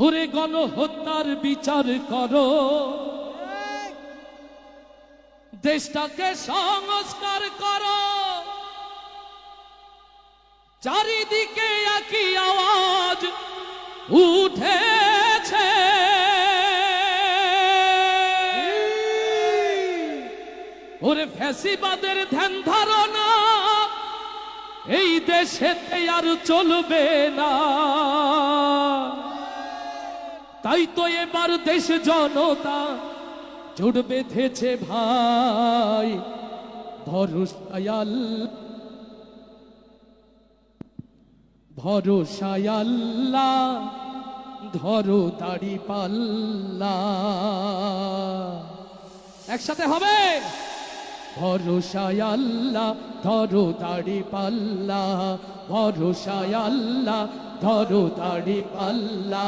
ওরে গণহত্যার বিচার করো, দেশটাকে সংস্কার করো। চারিদিকে একই আওয়াজ উঠেছে, ওরে ফ্যাসিবাদের ধ্যান ধারণা এই দেশেতে আর চলবে না। তাই তো এবার দেশ জনতা জোট বেঁধেছে ভাই, ভরসায় আল্লাহ, ধরো দাড়ি পাল্লা। একসাথে হবে, ভরসায় আল্লাহ, ধরো দাড়ি পাল্লা, ভরসায় আল্লাহ, ধরো দাড়ি পাল্লা,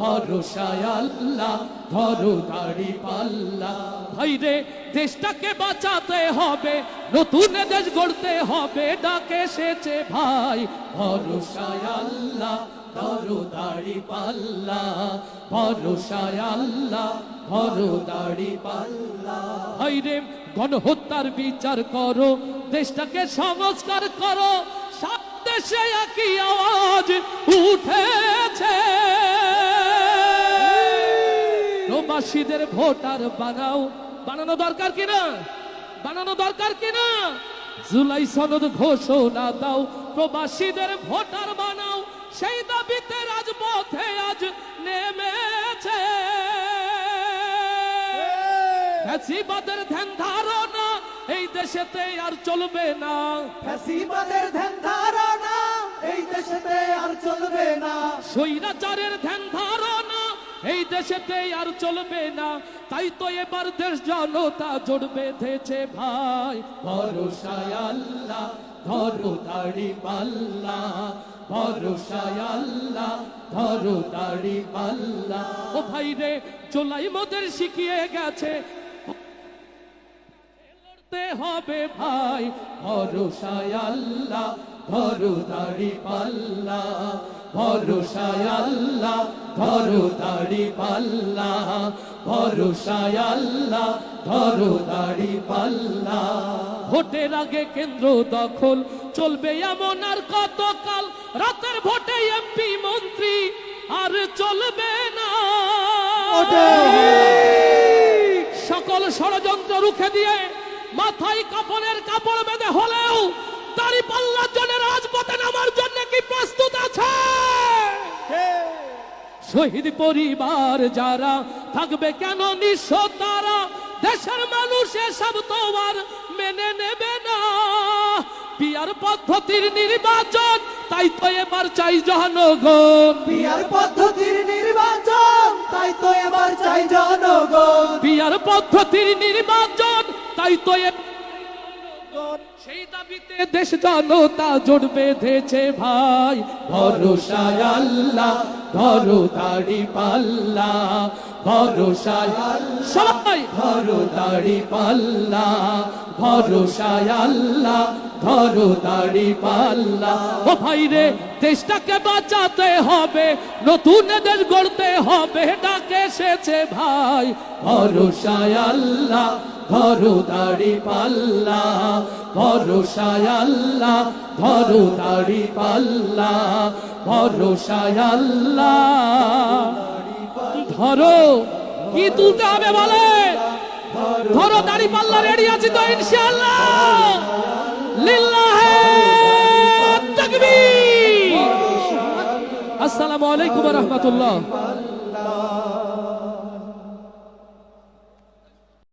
ভরসায় আল্লাহ, ধরো দাড়ি পাল্লা। ভাইরে দেশটাকে বাঁচাতে হবে, নতুন দেশ গড়তে হবে, ডাকে এসেছে ভাই, ভরসায় আল্লাহ, ধরো দাড়ি পাল্লা, ভরসায় আল্লাহ, ধরো দাড়ি পাল্লা। ভাইরে গণহত্যার বিচার করো, দেশটাকে সংস্কার করো। সব দেশে একই আওয়াজ উঠেছে, প্রবাসীদের ভোটার বানাও। বানানো দরকার কিনা? বানানো দরকার কিনা? জুলাই সনদ ঘোষণা দাও, প্রবাসীদের ভোটার বানাও। সেই দাবিতে রাজপথে আজ নেমেছে। ফ্যাসিবাদের ধ্যান ধারণা এই দেশেতে আর চলবে না, ফ্যাসিবাদের ধ্যান ধারণা এই দেশেতে আর চলবে না। স্বৈরাচারের ধ্যান ধারণা এই দেশেতে আর চলবে না। তাই তো এবার দেশ জনতা জোট বেঁধেছে ভাই, ভরসায় আল্লাহ, ধরো দাড়ি পাল্লা, ভরসায় আল্লাহ, ধরো দাড়ি পাল্লা। ও ভাই রে চোলাই মোদের শিখিয়ে গেছে, লড়তে হবে ভাই, ভরসায় আল্লাহ, ধরো দাড়ি পাল্লা, ভরসায় আল্লাহ, ধরো দাড়ি পাল্লা, ভরসায় আল্লাহ, ধরো দাড়ি পাল্লা। ভোটের আগে কেন্দ্র দখল চলবে এমন আর কতকাল, রাতের ভোটে এমপি মন্ত্রী আর চলবে না। সকল ষড়যন্ত্র রুখে দিয়ে মাথায় কাপড়ের কাপড় বেঁধে হলেও দাড়ি পাল্লার জন্য রাজপথে নামার জন্য কি প্রস্তুত আছে? শহীদ পরিবার যারা থাকবে কেন নিঃস্ব তারা, দেশের মানুষ এসব তো আর মেনে নেবে না। পিয়ার পদ্ধতির নির্বাচন তাই তো এবার চাই জনগণ, পিয়ার পদ্ধতির নির্বাচন তাই তো এবার চাই জনগণ, পিয়ার পদ্ধতির নির্বাচন তাই তো সেই দাবিতে দেশ জনতা জোট বেঁধেছে ভাই, ভরসায় আল্লাহ, ধরো দাড়ি পাল্লা, ভরসায় সবাই ধরো দাড়ি পাল্লা, ভরসায় আল্লাহ, ধরো দাড়ি পাল্লা। ও ভাই রে দেশটাকে বাঁচাতে হবে, নতুন দেশ গড়তে হবে, ডাকে এসেছে ভাই, ভরসায় আল্লাহ, ধরো দাড়ি পাল্লা, ভরসায় আল্লাহ, ধরো দাড়ি পাল্লা, ভরসায় আল্লাহ, ধরো। কি তুলতে হবে বলে? ধরো দাড়ি পাল্লা। রেডি আছি তো ইনশাআল্লাহ। লিল্লাহে তাকবীর। আসসালামু আলাইকুম ওয়া রাহমাতুল্লাহ।